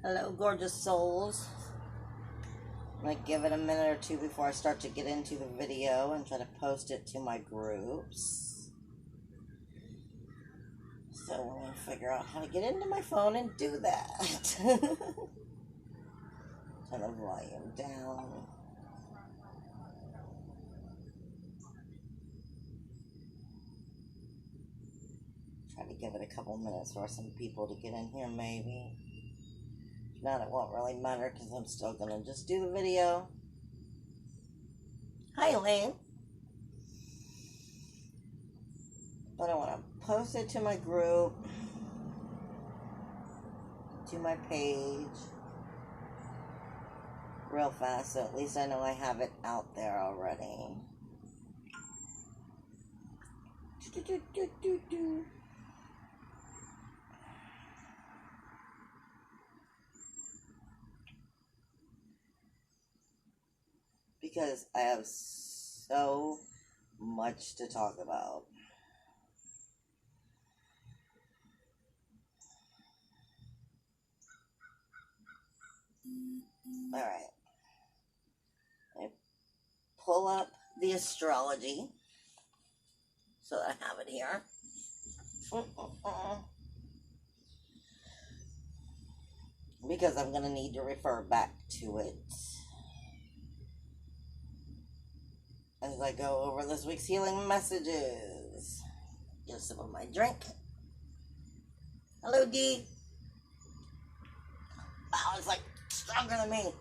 Hello, gorgeous souls. I'm going to give it a minute or two before I start to get into the video and try to post it to my groups. So we're going to figure out how to get into my phone and do that. Turn the volume down. Try to give it a couple minutes for some people to get in here, maybe. If not, it won't really matter because I'm still going to just do the video. Hi, Elaine. But I want to post it to my group, to my page, real fast, so at least I know I have it out there already. Because I have so much to talk about. All right. I pull up the astrology so that I have it here. Because I'm going to need to refer back to it as I go over this week's healing messages. Get a sip of my drink. Hello, D. Wow, it's like stronger than me.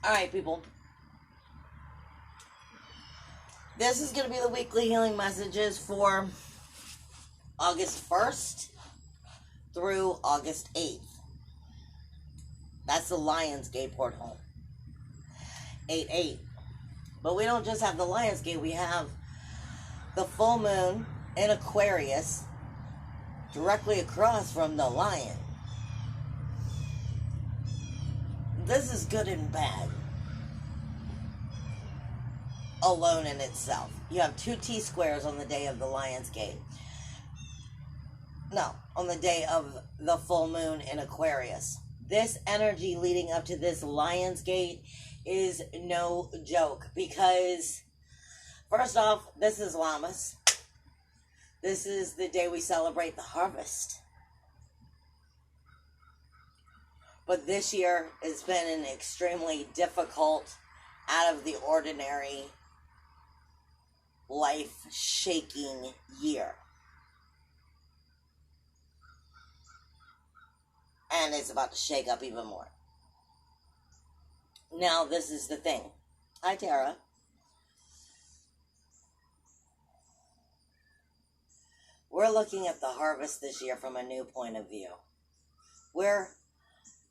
Alright, people. This is going to be the weekly healing messages for August 1st through August 8th. That's the Lions Gate portal. 8-8. But we don't just have the Lions Gate, we have the full moon in Aquarius directly across from the lion. This is good and bad alone in itself. You have 2 T-squares on the day of the Lions Gate. No, on the day of the full moon in Aquarius. This energy leading up to this Lions Gate is no joke because, first off, this is Lammas. This is the day we celebrate the harvest. But this year has been an extremely difficult, out of the ordinary, life-shaking year. And it's about to shake up even more. Now, this is the thing. Hi, Tara. We're looking at the harvest this year from a new point of view.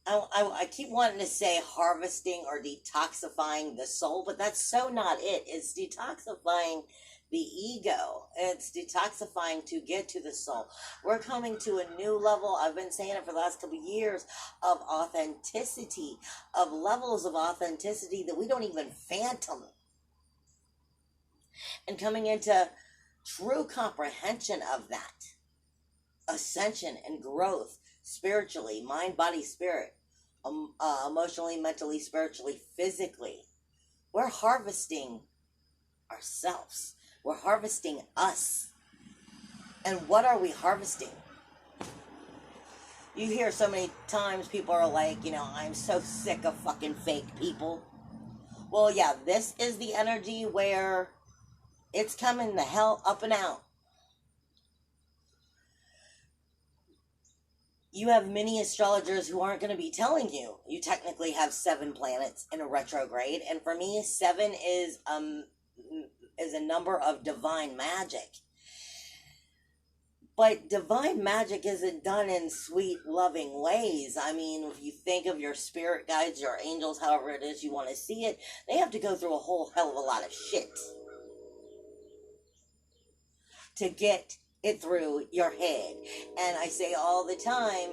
I keep wanting to say harvesting or detoxifying the soul, but that's so not it. It's detoxifying the ego. It's detoxifying to get to the soul. We're coming to a new level. I've been saying it for the last couple of years, of authenticity, of levels of authenticity that we don't even fathom. And coming into true comprehension of that. Ascension and growth spiritually, mind, body, spirit, emotionally, mentally, spiritually, physically. We're harvesting ourselves. We're harvesting us. And what are we harvesting? You hear so many times people are like, I'm so sick of fucking fake people. Well, yeah, this is the energy where it's coming the hell up and out. You have many astrologers who aren't going to be telling you. You technically have 7 planets in a retrograde. And for me, 7 is a number of divine magic. But divine magic isn't done in sweet, loving ways. I mean, if you think of your spirit guides, your angels, however it is you want to see it, they have to go through a whole hell of a lot of shit to get it through your head. And I say all the time,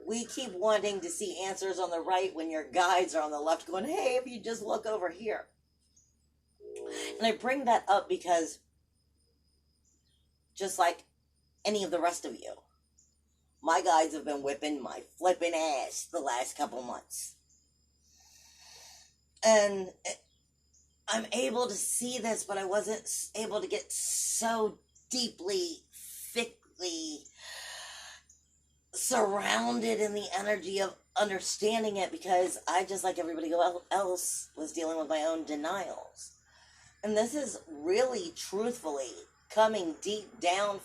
we keep wanting to see answers on the right when your guides are on the left going, hey, if you just look over here. And I bring that up because just like any of the rest of you, my guys have been whipping my flipping ass the last couple months. And I'm able to see this, but I wasn't able to get so deeply, thickly surrounded in the energy of understanding it, because I, just like everybody else, was dealing with my own denials. And this is really, truthfully, coming deep down.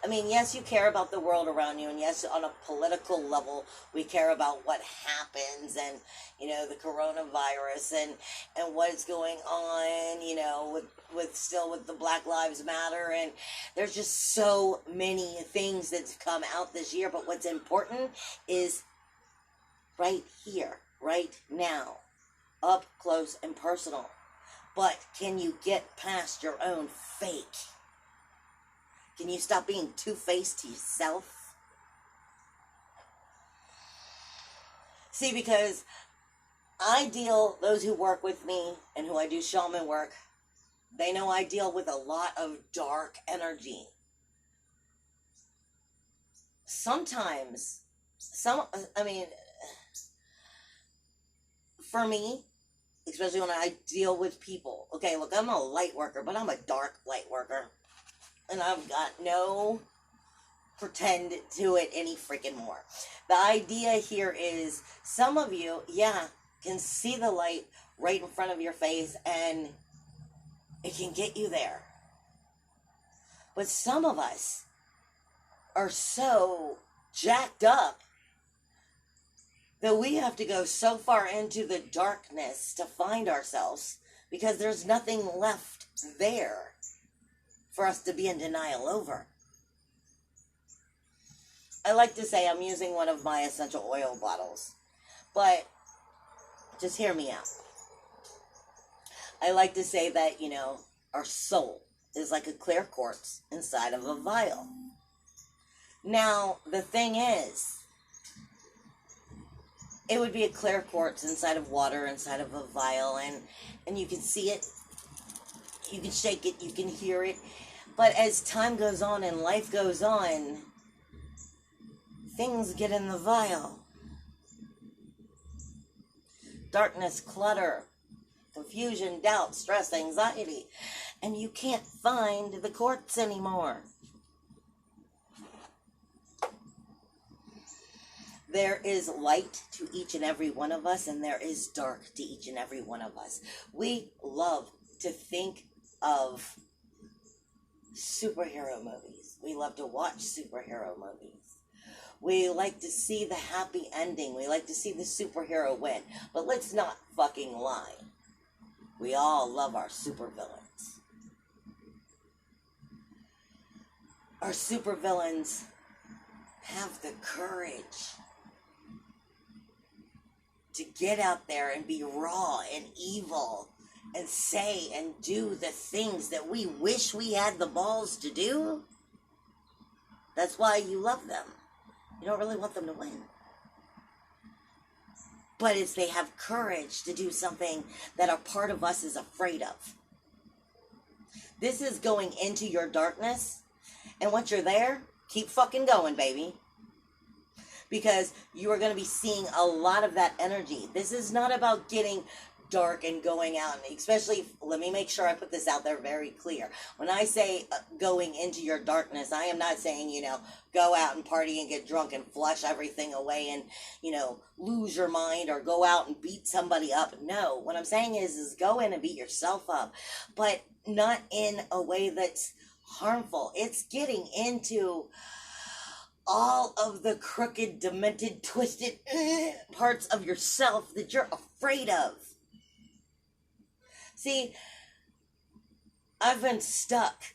I mean, yes, you care about the world around you, and yes, on a political level, we care about what happens, and, you know, the coronavirus, and what is going on, you know, with the Black Lives Matter, and there's just so many things that's come out this year, but what's important is right here, right now, up close and personal. But can you get past your own fake? Can you stop being two-faced to yourself? See, because those who work with me and who I do shaman work, they know I deal with a lot of dark energy. Sometimes, for me, especially when I deal with people, okay, look, I'm a light worker, but I'm a dark light worker. And I've got no pretend to it any freaking more. The idea here is some of you, can see the light right in front of your face, and it can get you there. But some of us are so jacked up that we have to go so far into the darkness to find ourselves, because there's nothing left there for us to be in denial over. I like to say I'm using one of my essential oil bottles, but just hear me out. I like to say that, you know, our soul is like a clear quartz inside of a vial. Now, the thing is, it would be a clear quartz inside of water, inside of a vial, and you can see it, you can shake it, you can hear it. But as time goes on and life goes on, things get in the vial. Darkness, clutter, confusion, doubt, stress, anxiety. And you can't find the quartz anymore. There is light to each and every one of us, and there is dark to each and every one of us. We love to think of superhero movies. We love to watch superhero movies. We like to see the happy ending. We like to see the superhero win. But let's not fucking lie. We all love our supervillains. Our supervillains have the courage to get out there and be raw and evil and say and do the things that we wish we had the balls to do. That's why you love them. You don't really want them to win. But it's they have courage to do something that a part of us is afraid of. This is going into your darkness, and once you're there, keep fucking going, baby. Because you are going to be seeing a lot of that energy. This is not about getting dark and going out, and especially, let me make sure I put this out there very clear. When I say going into your darkness, I am not saying, you know, go out and party and get drunk and flush everything away and, you know, lose your mind or go out and beat somebody up. No, what I'm saying is go in and beat yourself up, but not in a way that's harmful. It's getting into all of the crooked, demented, twisted parts of yourself that you're afraid of. See, I've been stuck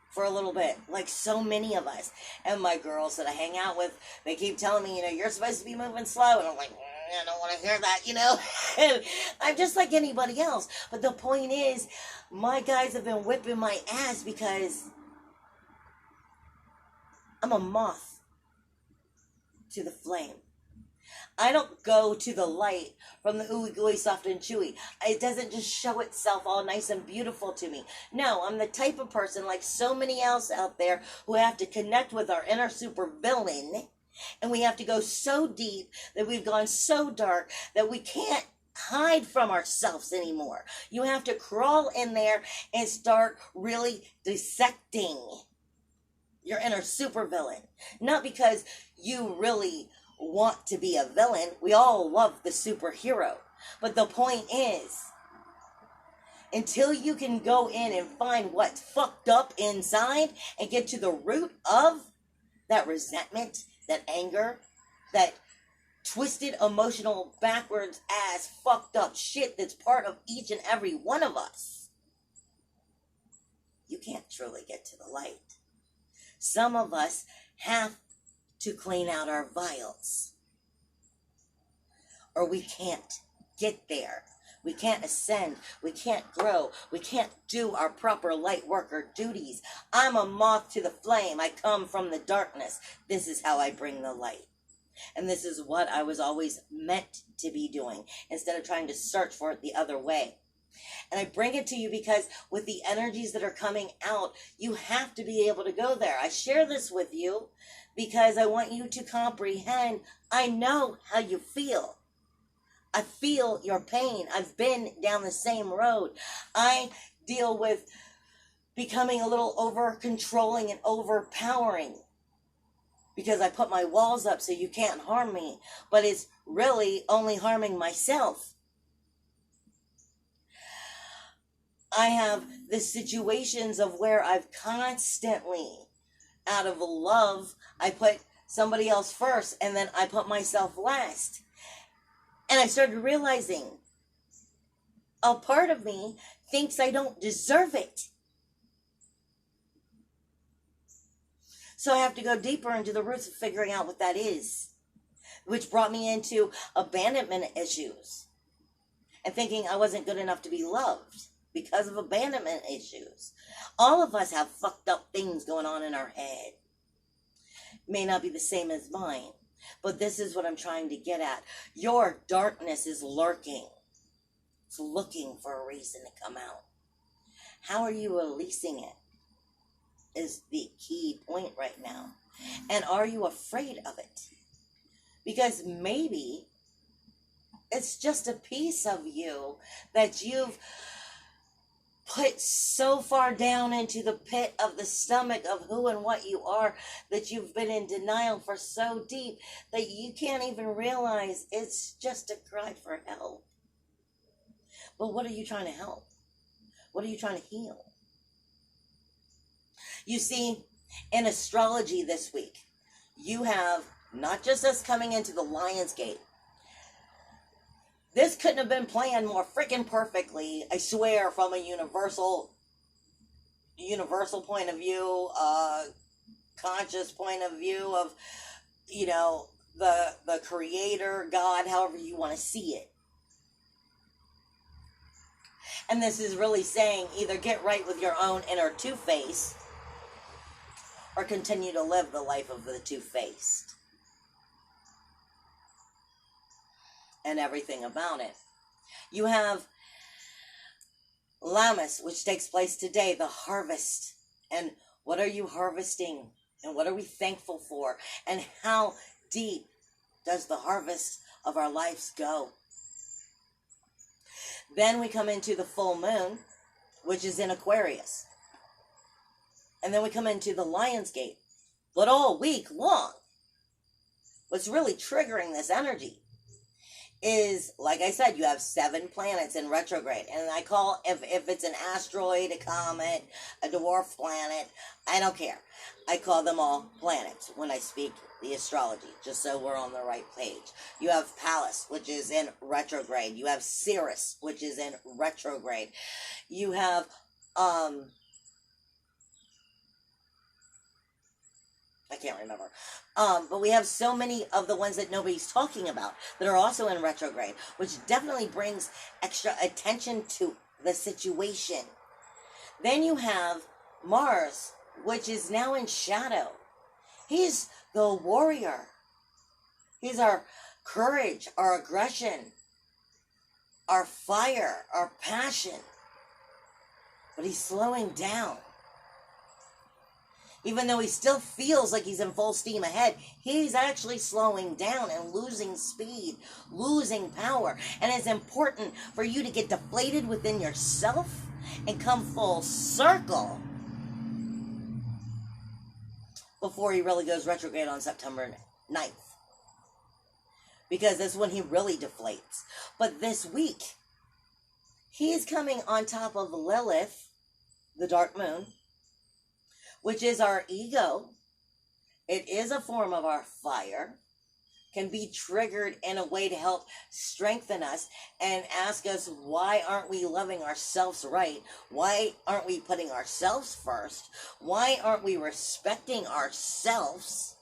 for a little bit, like so many of us. And my girls that I hang out with, they keep telling me, you know, you're supposed to be moving slow. And I'm like, I don't want to hear that, you know. And I'm just like anybody else. But the point is, my guys have been whipping my ass because I'm a moth to the flame. I don't go to the light from the ooey gooey soft and chewy. It doesn't just show itself all nice and beautiful to me. No, I'm the type of person, like so many else out there, who have to connect with our inner super villain, and we have to go so deep that we've gone so dark that we can't hide from ourselves anymore. You have to crawl in there and start really dissecting your inner supervillain. Not because you really want to be a villain. We all love the superhero. But the point is, until you can go in and find what's fucked up inside and get to the root of that resentment, that anger, that twisted emotional backwards ass fucked up shit that's part of each and every one of us, you can't truly get to the light. Some of us have to clean out our vials, or we can't get there. We can't ascend. We can't grow. We can't do our proper light worker duties. I'm a moth to the flame. I come from the darkness. This is how I bring the light. And this is what I was always meant to be doing, instead of trying to search for it the other way. And I bring it to you because with the energies that are coming out, you have to be able to go there. I share this with you because I want you to comprehend. I know how you feel. I feel your pain. I've been down the same road. I deal with becoming a little over-controlling and overpowering because I put my walls up so you can't harm me. But it's really only harming myself. I have the situations of where I've constantly, out of love, I put somebody else first and then I put myself last. And I started realizing a part of me thinks I don't deserve it. So I have to go deeper into the roots of figuring out what that is, which brought me into abandonment issues and thinking I wasn't good enough to be loved because of abandonment issues. All of us have fucked up things going on in our head. May not be the same as mine, but this is what I'm trying to get at. Your darkness is lurking. It's looking for a reason to come out. How are you releasing it is the key point right now. And are you afraid of it? Because maybe it's just a piece of you that you've put so far down into the pit of the stomach of who and what you are that you've been in denial for so deep that you can't even realize it's just a cry for help. But what are you trying to help? What are you trying to heal? You see, in astrology this week, you have not just us coming into the Lions Gate. This couldn't have been planned more freaking perfectly, I swear, from a universal point of view, conscious point of view of, you know, the creator, God, however you want to see it. And this is really saying either get right with your own inner two-face or continue to live the life of the two-faced. And everything about it. You have Lammas, which takes place today, the harvest. And what are you harvesting? And what are we thankful for? And how deep does the harvest of our lives go? Then we come into the full moon, which is in Aquarius. And then we come into the Lions Gate. But all week long, what's really triggering this energy is, like I said, you have 7 planets in retrograde. And I call, if it's an asteroid, a comet, a dwarf planet, I don't care. I call them all planets when I speak the astrology, just so we're on the right page. You have Pallas, which is in retrograde. You have Sirius, which is in retrograde. You have, I can't remember. But we have so many of the ones that nobody's talking about that are also in retrograde, which definitely brings extra attention to the situation. Then you have Mars, which is now in shadow. He's the warrior. He's our courage, our aggression, our fire, our passion. But he's slowing down. Even though he still feels like he's in full steam ahead, he's actually slowing down and losing speed, losing power. And it's important for you to get deflated within yourself and come full circle before he really goes retrograde on September 9th. Because that's when he really deflates. But this week, he's coming on top of Lilith, the dark moon, which is our ego. It is a form of our fire, can be triggered in a way to help strengthen us and ask us, why aren't we loving ourselves right? Why aren't we putting ourselves first? Why aren't we respecting ourselves?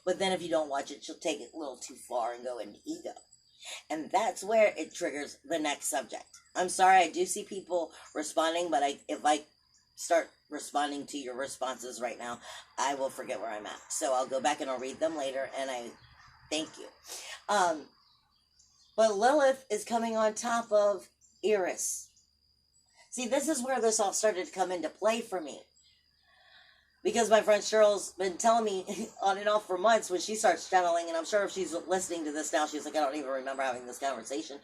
But then if you don't watch it, she'll take it a little too far and go into ego. And that's where it triggers the next subject. I'm sorry, I do see people responding, but if I start responding to your responses right now, I will forget where I'm at. So I'll go back and I'll read them later, and I thank you. But Lilith is coming on top of Eris. See, this is where this all started to come into play for me. Because my friend Cheryl's been telling me on and off for months when she starts channeling, and I'm sure if she's listening to this now, she's like, I don't even remember having this conversation.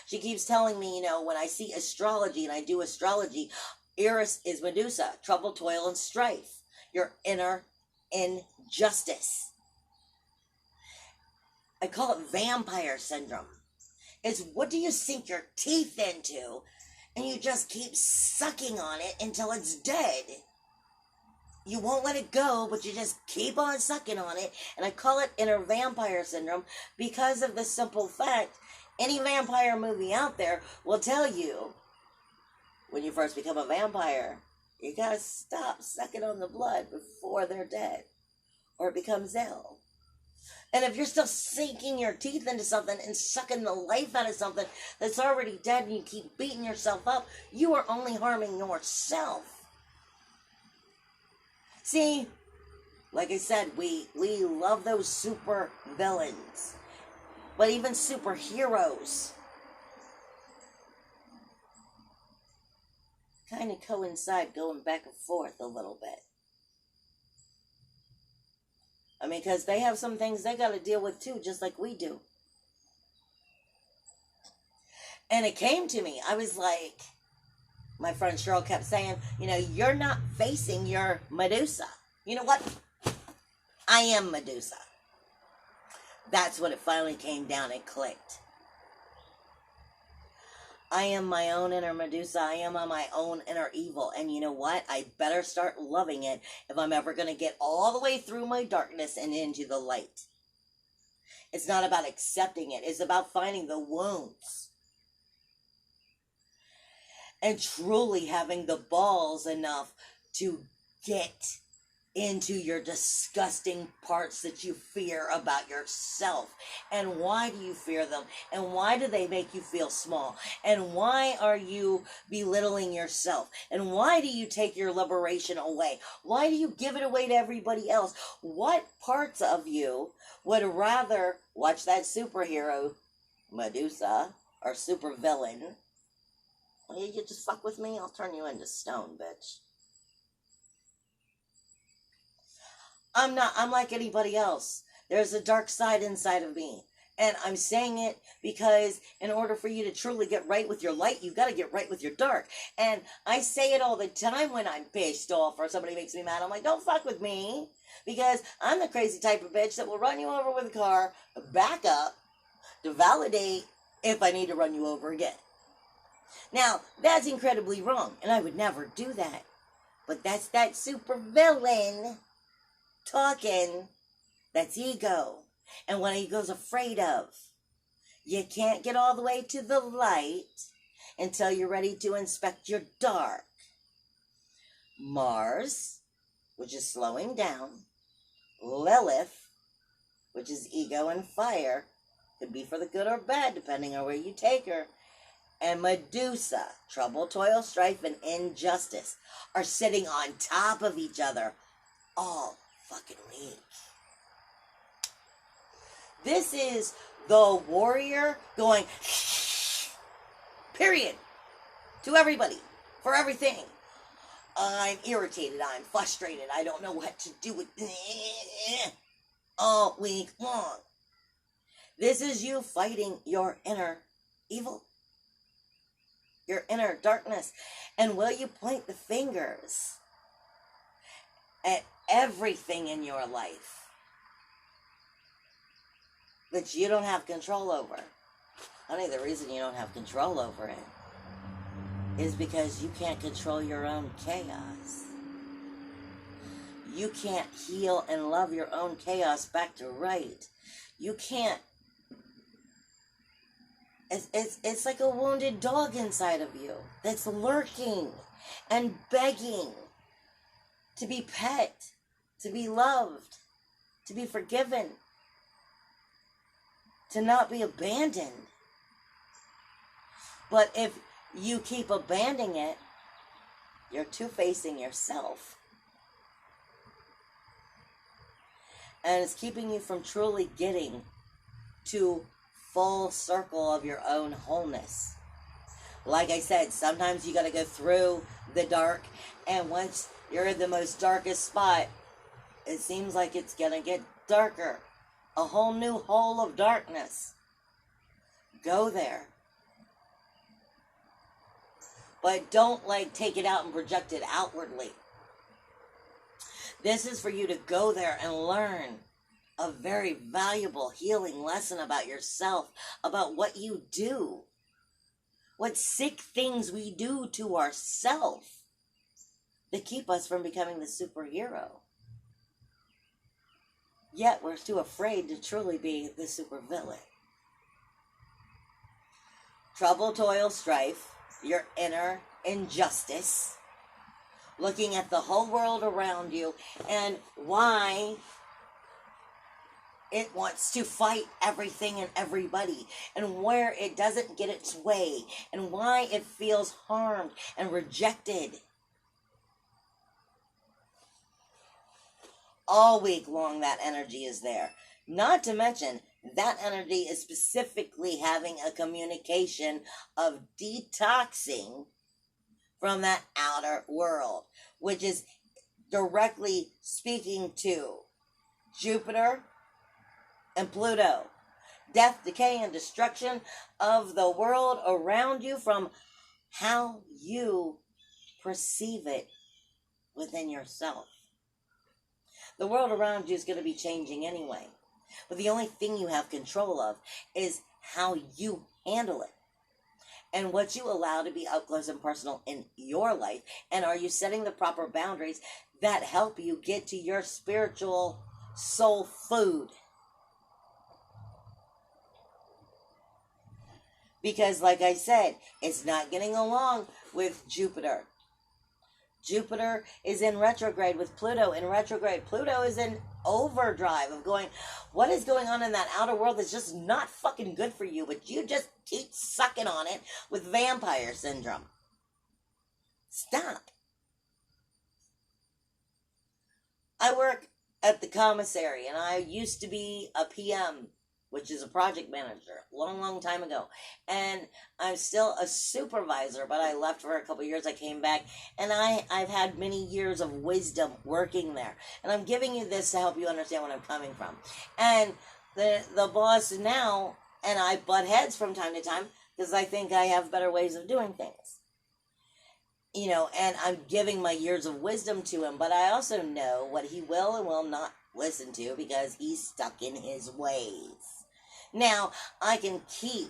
She keeps telling me, when I see astrology and I do astrology, Eris is Medusa, trouble, toil, and strife. Your inner injustice. I call it vampire syndrome. It's what do you sink your teeth into, and you just keep sucking on it until it's dead. You won't let it go, but you just keep on sucking on it. And I call it inner vampire syndrome because of the simple fact, any vampire movie out there will tell you, when you first become a vampire, you gotta stop sucking on the blood before they're dead, or it becomes ill. And if you're still sinking your teeth into something and sucking the life out of something that's already dead, and you keep beating yourself up, you are only harming yourself. See, like I said, we love those super villains, but even superheroes kind of coincide, going back and forth a little bit. I mean, because they have some things they got to deal with too, just like we do. And it came to me. I was like, my friend Cheryl kept saying, you're not facing your Medusa. You know what? I am Medusa. That's when it finally came down and clicked. I am my own inner Medusa. I am my own inner evil. And you know what? I better start loving it if I'm ever going to get all the way through my darkness and into the light. It's not about accepting it. It's about finding the wounds. And truly having the balls enough to get into your disgusting parts that you fear about yourself. And why do you fear them? And why do they make you feel small? And why are you belittling yourself? And why do you take your liberation away? Why do you give it away to everybody else? What parts of you would rather watch that superhero, Medusa, or supervillain? Well, you just fuck with me, I'll turn you into stone, bitch. I'm like anybody else. There's a dark side inside of me. And I'm saying it because in order for you to truly get right with your light, you've got to get right with your dark. And I say it all the time when I'm pissed off or somebody makes me mad. I'm like, don't fuck with me. Because I'm the crazy type of bitch that will run you over with a car, back up, to validate if I need to run you over again. Now, that's incredibly wrong, and I would never do that. But that's that super villain talking. That's ego. And what ego's afraid of. You can't get all the way to the light until you're ready to inspect your dark. Mars, which is slowing down. Lilith, which is ego and fire. Could be for the good or bad, depending on where you take her. And Medusa, trouble, toil, strife, and injustice, are sitting on top of each other all fucking week. This is the warrior going, period, to everybody, for everything. I'm irritated, I'm frustrated, I don't know what to do with all week long. This is you fighting your inner evil, your inner darkness. And will you point the fingers at everything in your life that you don't have control over? Honey, the reason you don't have control over it is because you can't control your own chaos. You can't heal and love your own chaos back to right. You can't. It's like a wounded dog inside of you that's lurking and begging to be pet, to be loved, to be forgiven, to not be abandoned. But if you keep abandoning it, you're two-facing yourself. And it's keeping you from truly getting to full circle of your own wholeness. Like I said, sometimes you got to go through the dark, and once you're in the most darkest spot, it seems like it's going to get darker. A whole new hole of darkness. Go there. But don't take it out and project it outwardly. This is for you to go there and learn a very valuable healing lesson about yourself, about what you do, what sick things we do to ourselves that keep us from becoming the superhero. Yet we're too afraid to truly be the supervillain. Trouble, toil, strife, your inner injustice, looking at the whole world around you and why it wants to fight everything and everybody, and where it doesn't get its way, and why it feels harmed and rejected. All week long, that energy is there. Not to mention, that energy is specifically having a communication of detoxing from that outer world, which is directly speaking to Jupiter and Pluto. Death, decay, and destruction of the world around you from how you perceive it within yourself. The world around you is going to be changing anyway. But the only thing you have control of is how you handle it. And what you allow to be up close and personal in your life. And are you setting the proper boundaries that help you get to your spiritual soul food? Because like I said, it's not getting along with Jupiter. Jupiter is in retrograde with Pluto in retrograde. Pluto is in overdrive of going, what is going on in that outer world that's just not fucking good for you, but you just keep sucking on it with vampire syndrome. Stop. I work at the commissary, and I used to be a PM, which is a project manager, long time ago. And I'm still a supervisor, but I left for a couple of years. I came back, and I've had many years of wisdom working there. And I'm giving you this to help you understand where I'm coming from. And the boss now, and I butt heads from time to time, because I think I have better ways of doing things. You know, and I'm giving my years of wisdom to him, but I also know what he will and will not listen to, because he's stuck in his ways. Now, I can keep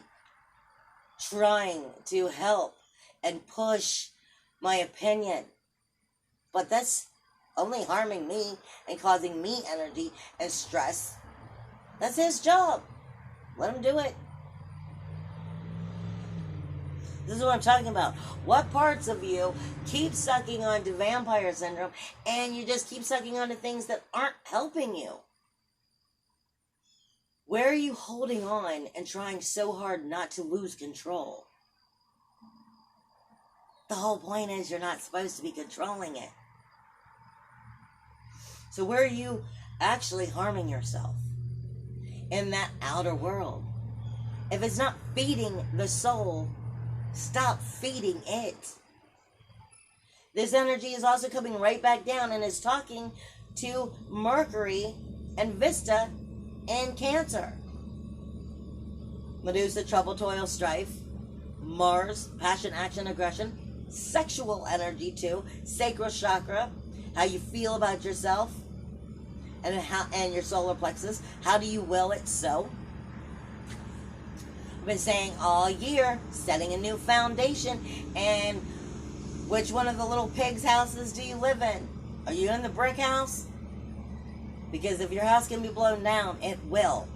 trying to help and push my opinion, but that's only harming me and causing me energy and stress. That's his job. Let him do it. This is what I'm talking about. What parts of you keep sucking on to vampire syndrome, and you just keep sucking on to things that aren't helping you? Where are you holding on and trying so hard not to lose control? The whole point is you're not supposed to be controlling it. So where are you actually harming yourself? in that outer world. If it's not feeding the soul, stop feeding it. This energy is also coming right back down and is talking to Mercury and Vista and Cancer. Medusa, trouble, toil, strife. Mars, passion, action, aggression. Sexual energy too. Sacral chakra, how you feel about yourself. And your solar plexus. How do you will it so? I've been saying all year, setting a new foundation. And which one of the little pigs' houses do you live in? Are you in the brick house? Because if your house can be blown down, it will.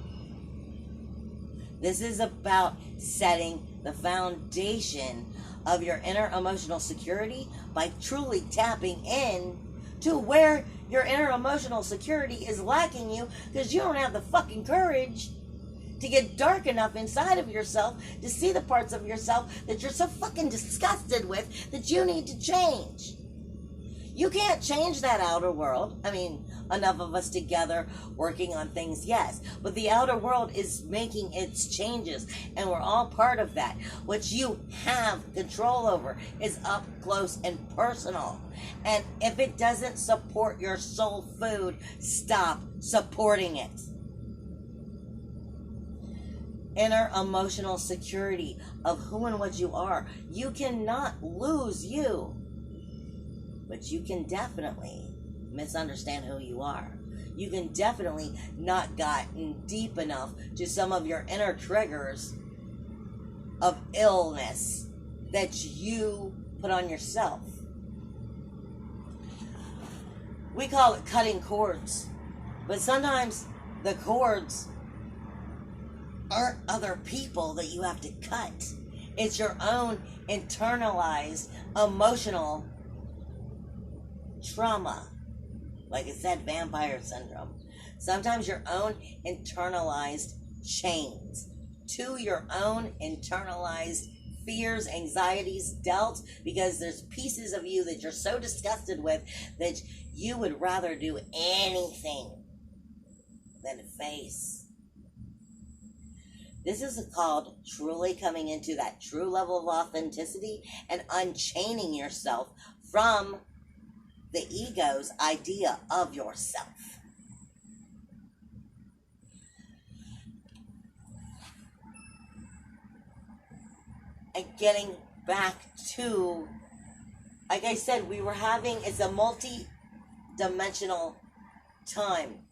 This is about setting the foundation of your inner emotional security by truly tapping in to where your inner emotional security is lacking you because you don't have the fucking courage to get dark enough inside of yourself to see the parts of yourself that you're so fucking disgusted with that you need to change. You can't change that outer world. I mean, enough of us together working on things, yes. But the outer world is making its changes, and we're all part of that. What you have control over is up close and personal. And if it doesn't support your soul food, stop supporting it. Inner emotional security of who and what you are. You cannot lose you. But you can definitely misunderstand who you are. You can definitely not gotten deep enough to some of your inner triggers of illness that you put on yourself. We call it cutting cords. But sometimes the cords aren't other people that you have to cut. It's your own internalized emotional trauma. Like I said, vampire syndrome. Sometimes your own internalized chains to your own internalized fears, anxieties, doubts, because there's pieces of you that you're so disgusted with that you would rather do anything than face. This is called truly coming into that true level of authenticity and unchaining yourself from the ego's idea of yourself. And getting back to, like I said, it's a multi-dimensional time.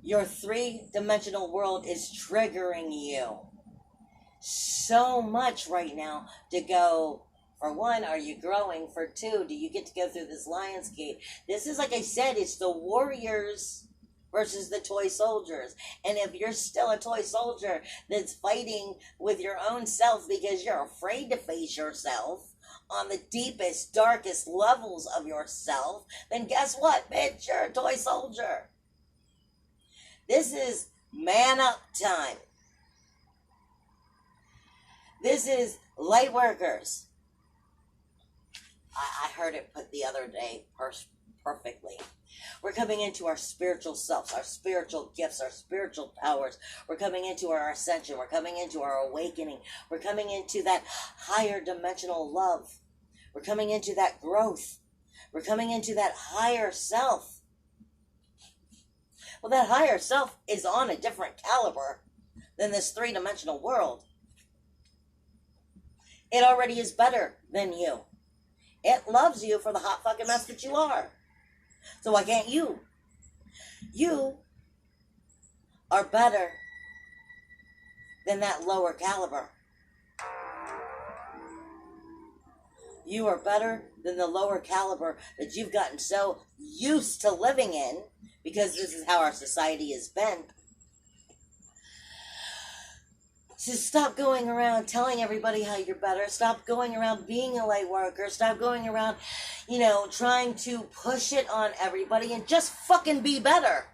Your three-dimensional world is triggering you so much right now to go, for one, are you growing? For two, do you get to go through this Lions Gate? This is, like I said, it's the warriors versus the toy soldiers. And if you're still a toy soldier that's fighting with your own self because you're afraid to face yourself on the deepest, darkest levels of yourself, then guess what, bitch? You're a toy soldier. This is man up time. This is light workers. I heard it put the other day perfectly. We're coming into our spiritual selves, our spiritual gifts, our spiritual powers. We're coming into our ascension. We're coming into our awakening. We're coming into that higher dimensional love. We're coming into that growth. We're coming into that higher self. Well, that higher self is on a different caliber than this three-dimensional world. It already is better than you. It loves you for the hot fucking mess that you are. So why can't you? You are better than that lower caliber. You are better than the lower caliber that you've gotten so used to living in, because this is how our society has been. So stop going around telling everybody how you're better. Stop going around being a light worker. Stop going around, trying to push it on everybody, and just fucking be better.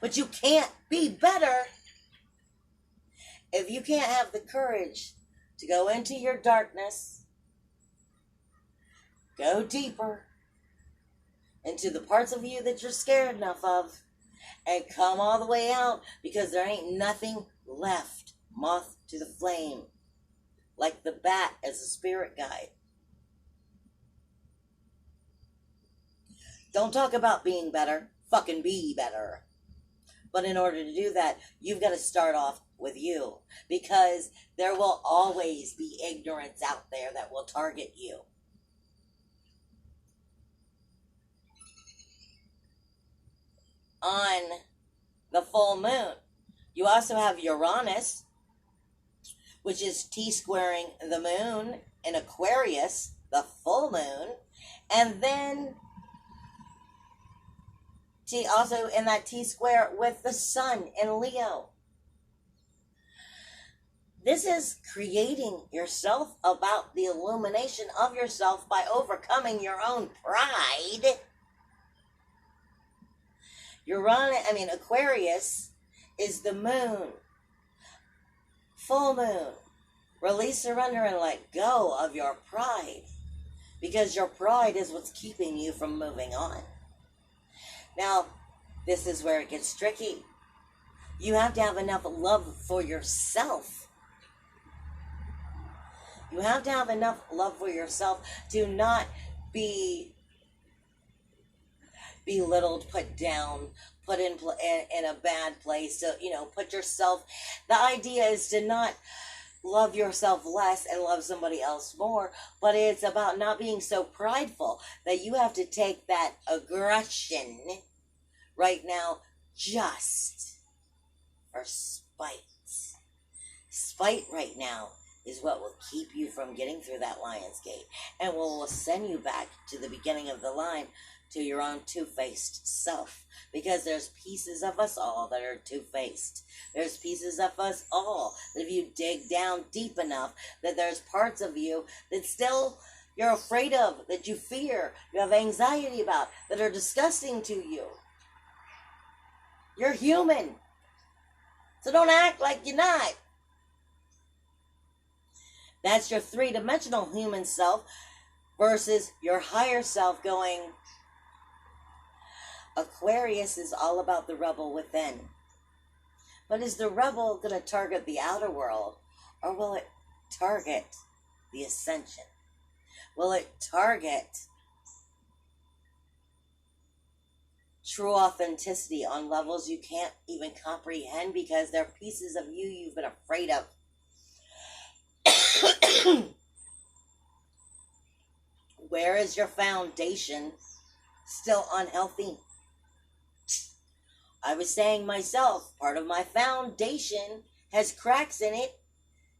But you can't be better if you can't have the courage to go into your darkness, go deeper into the parts of you that you're scared enough of, and come all the way out, because there ain't nothing left. Moth to the flame. Like the bat as a spirit guide. Don't talk about being better. Fucking be better. But in order to do that, you've got to start off with you. Because there will always be ignorance out there that will target you. On the full moon, you also have Uranus, which is T-squaring the moon in Aquarius, the full moon. And then also in that T-square with the sun in Leo. This is creating yourself about the illumination of yourself by overcoming your own pride. Aquarius is the moon. Full moon. Release, surrender, and let go of your pride. Because your pride is what's keeping you from moving on. Now, this is where it gets tricky. You have to have enough love for yourself. You have to have enough love for yourself to not be belittled, put down, put in a bad place. To, put yourself. The idea is to not love yourself less and love somebody else more, but it's about not being so prideful that you have to take that aggression right now just for spite. Spite right now is what will keep you from getting through that Lion's Gate and will send you back to the beginning of the line, to your own two-faced self. Because there's pieces of us all that are two-faced. There's pieces of us all that if you dig down deep enough, that there's parts of you that still you're afraid of, that you fear, you have anxiety about, that are disgusting to you. You're human. So don't act like you're not. That's your three-dimensional human self versus your higher self going, Aquarius is all about the rebel within. But is the rebel going to target the outer world, or will it target the ascension? Will it target true authenticity on levels you can't even comprehend because they're pieces of you you've been afraid of? Where is your foundation still unhealthy? I was saying myself, part of my foundation has cracks in it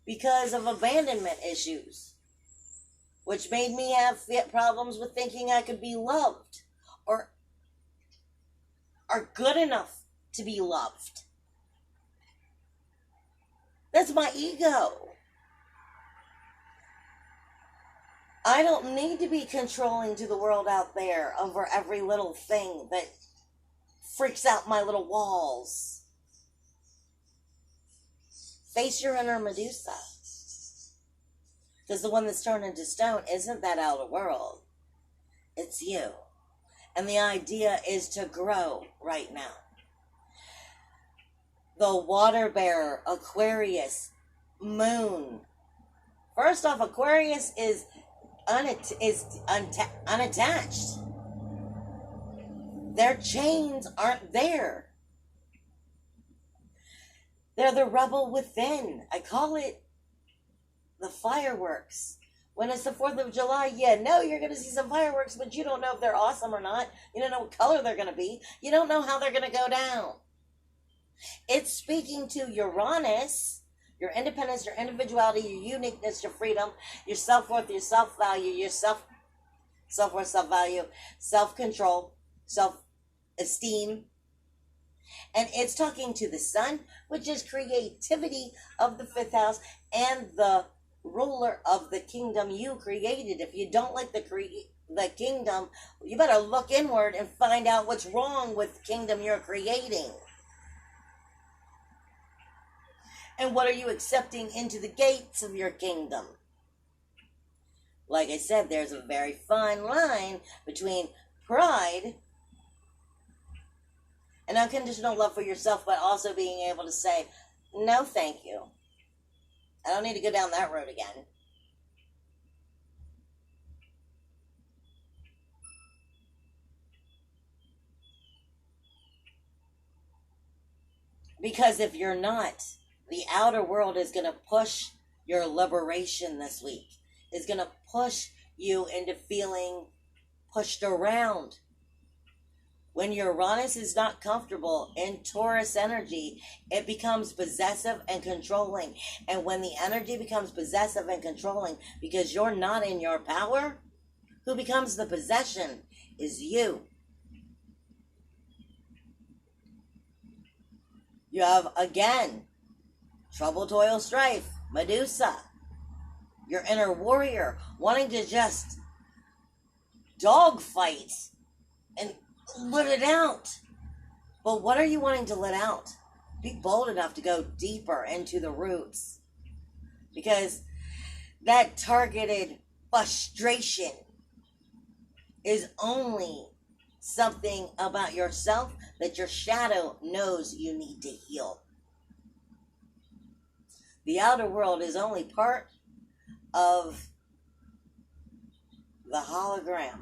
because of abandonment issues, which made me have problems with thinking I could be loved or are good enough to be loved. That's my ego. I don't need to be controlling to the world out there over every little thing that freaks out my little walls. Face your inner Medusa. Because the one that's turned into stone isn't that outer world. It's you. And the idea is to grow right now. The water bearer, Aquarius, Moon. First off, Aquarius is unattached. Their chains aren't there. They're the rebel within. I call it the fireworks. When it's the 4th of July, you're going to see some fireworks, but you don't know if they're awesome or not. You don't know what color they're going to be. You don't know how they're going to go down. It's speaking to Uranus, your independence, your individuality, your uniqueness, your freedom, your self-worth, your self-value, your self-worth, self-value, self-control, self-esteem. And it's talking to the sun, which is creativity of the 5th house and the ruler of the kingdom you created. If you don't like the kingdom, you better look inward and find out what's wrong with the kingdom you're creating. And what are you accepting into the gates of your kingdom? Like I said, there's a very fine line between pride An unconditional love for yourself, but also being able to say, no, thank you. I don't need to go down that road again. Because if you're not, the outer world is going to push your liberation this week. It's going to push you into feeling pushed around. When Uranus is not comfortable in Taurus energy, it becomes possessive and controlling. And when the energy becomes possessive and controlling because you're not in your power, who becomes the possession is you. You have, again, trouble, toil, strife, Medusa. Your inner warrior wanting to just dogfight and let it out. But what are you wanting to let out? Be bold enough to go deeper into the roots. Because that targeted frustration is only something about yourself that your shadow knows you need to heal. The outer world is only part of the hologram.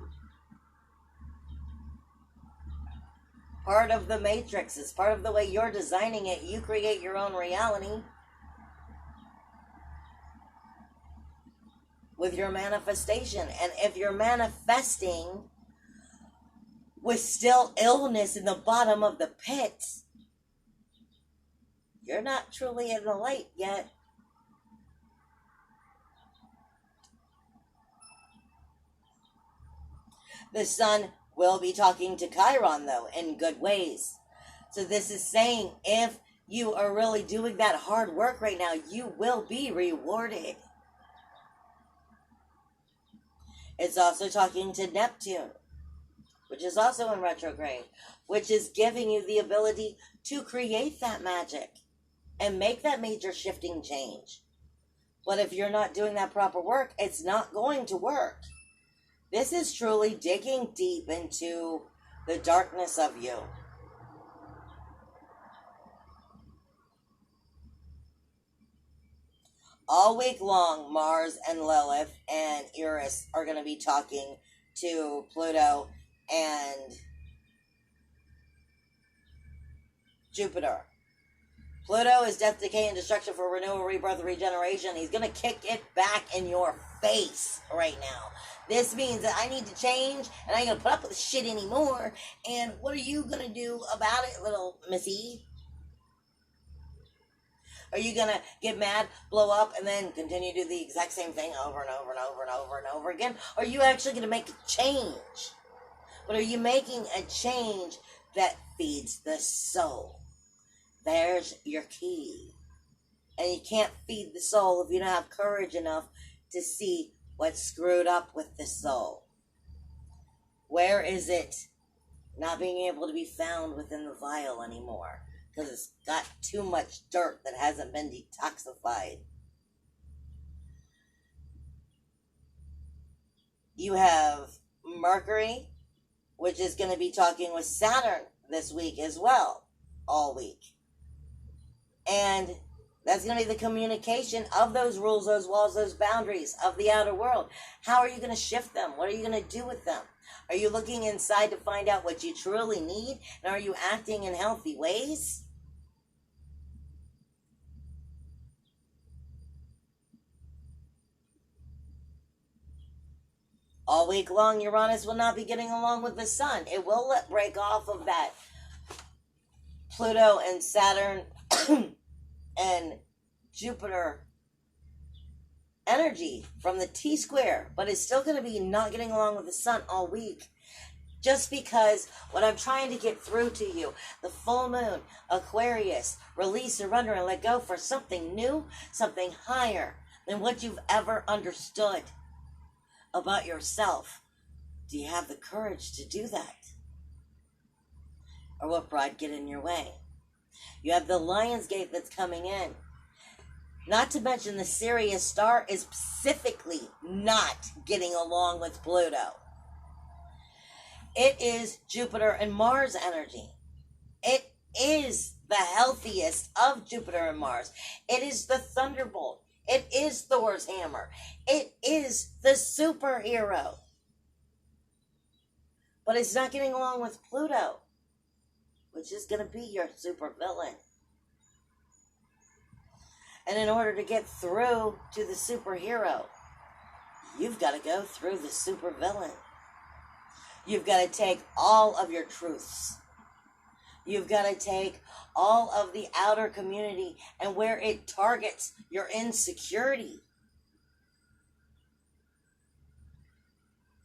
Part of the matrix. Is part of the way you're designing it. You create your own reality with your manifestation. And if you're manifesting with still illness in the bottom of the pit, you're not truly in the light yet. The sun will be talking to Chiron, though, in good ways. So this is saying if you are really doing that hard work right now, you will be rewarded. It's also talking to Neptune, which is also in retrograde, which is giving you the ability to create that magic and make that major shifting change. But if you're not doing that proper work, it's not going to work. This is truly digging deep into the darkness of you. All week long, Mars and Lilith and Eris are going to be talking to Pluto and Jupiter. Pluto is death, decay, and destruction for renewal, rebirth, regeneration. He's going to kick it back in your face right now. This means that I need to change, and I ain't going to put up with this shit anymore. And what are you going to do about it, little missy? Are you going to get mad, blow up, and then continue to do the exact same thing over and over and over and over and over again? Or are you actually going to make a change? But are you making a change that feeds the soul? There's your key. And you can't feed the soul if you don't have courage enough to see what's screwed up with the soul. Where is it not being able to be found within the vial anymore? Because it's got too much dirt that hasn't been detoxified. You have Mercury, which is going to be talking with Saturn this week as well, all week. And that's going to be the communication of those rules, those walls, those boundaries of the outer world. How are you going to shift them? What are you going to do with them? Are you looking inside to find out what you truly need? And are you acting in healthy ways? All week long, Uranus will not be getting along with the sun. It will break off of that Pluto and Saturn and Jupiter energy from the T-square, but it's still going to be not getting along with the sun all week. Just because what I'm trying to get through to you, the full moon, Aquarius, release, surrender, and let go for something new, something higher than what you've ever understood about yourself. Do you have the courage to do that? Or will pride get in your way? You have the Lions Gate that's coming in. Not to mention the Sirius star is specifically not getting along with Pluto. It is Jupiter and Mars energy. It is the healthiest of Jupiter and Mars. It is the thunderbolt. It is Thor's hammer. It is the superhero. But it's not getting along with Pluto, which is going to be your supervillain. And in order to get through to the superhero, you've got to go through the supervillain. You've got to take all of your truths. You've got to take all of the outer community and where it targets your insecurity.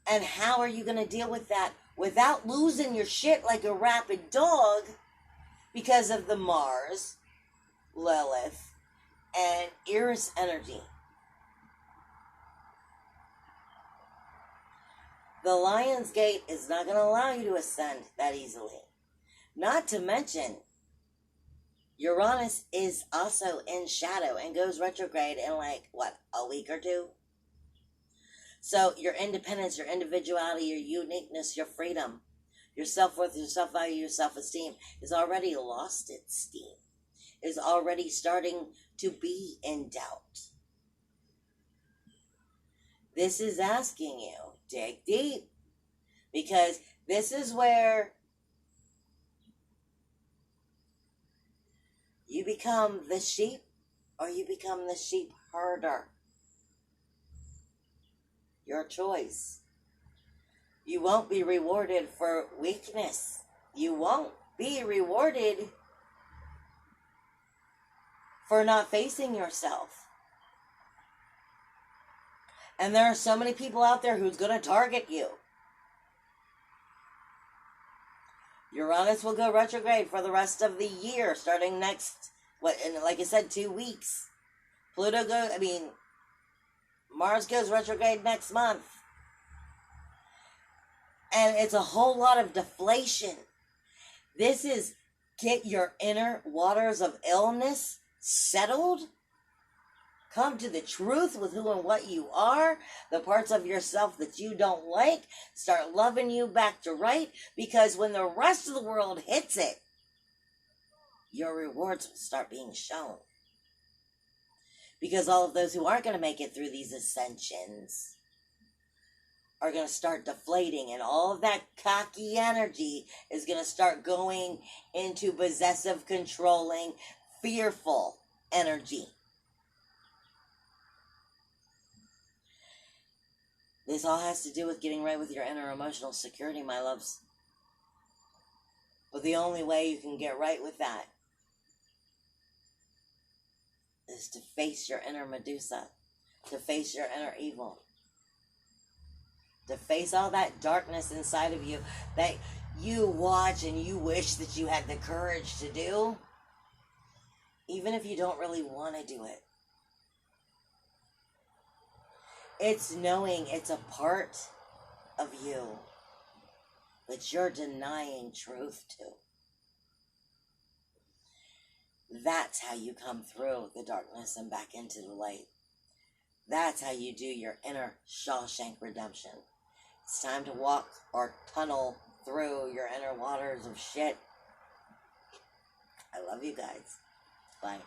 And how are you going to deal with that without losing your shit like a rabid dog because of the Mars, Lilith, and Eris energy? The Lions Gate is not going to allow you to ascend that easily. Not to mention, Uranus is also in shadow and goes retrograde in a week or two? So your independence, your individuality, your uniqueness, your freedom, your self-worth, your self-value, your self-esteem is already lost its steam. Is already starting to be in doubt. This is asking you, dig deep. Because this is where you become the sheep or you become the sheep herder. Your choice. You won't be rewarded for weakness. You won't be rewarded for not facing yourself. And there are so many people out there who's going to target you. Uranus will go retrograde for the rest of the year, starting next, like I said, 2 weeks. Mars goes retrograde next month. And it's a whole lot of deflation. This is get your inner waters of illness settled. Come to the truth with who and what you are. The parts of yourself that you don't like. Start loving you back to right. Because when the rest of the world hits it, your rewards will start being shown. Because all of those who aren't going to make it through these ascensions are going to start deflating. And all of that cocky energy is going to start going into possessive, controlling, fearful energy. This all has to do with getting right with your inner emotional security, my loves. But the only way you can get right with that is to face your inner Medusa, to face your inner evil, to face all that darkness inside of you that you watch and you wish that you had the courage to do, even if you don't really want to do it. It's knowing it's a part of you that you're denying truth to. That's how you come through the darkness and back into the light. That's how you do your inner Shawshank redemption. It's time to walk or tunnel through your inner waters of shit. I love you guys. Bye.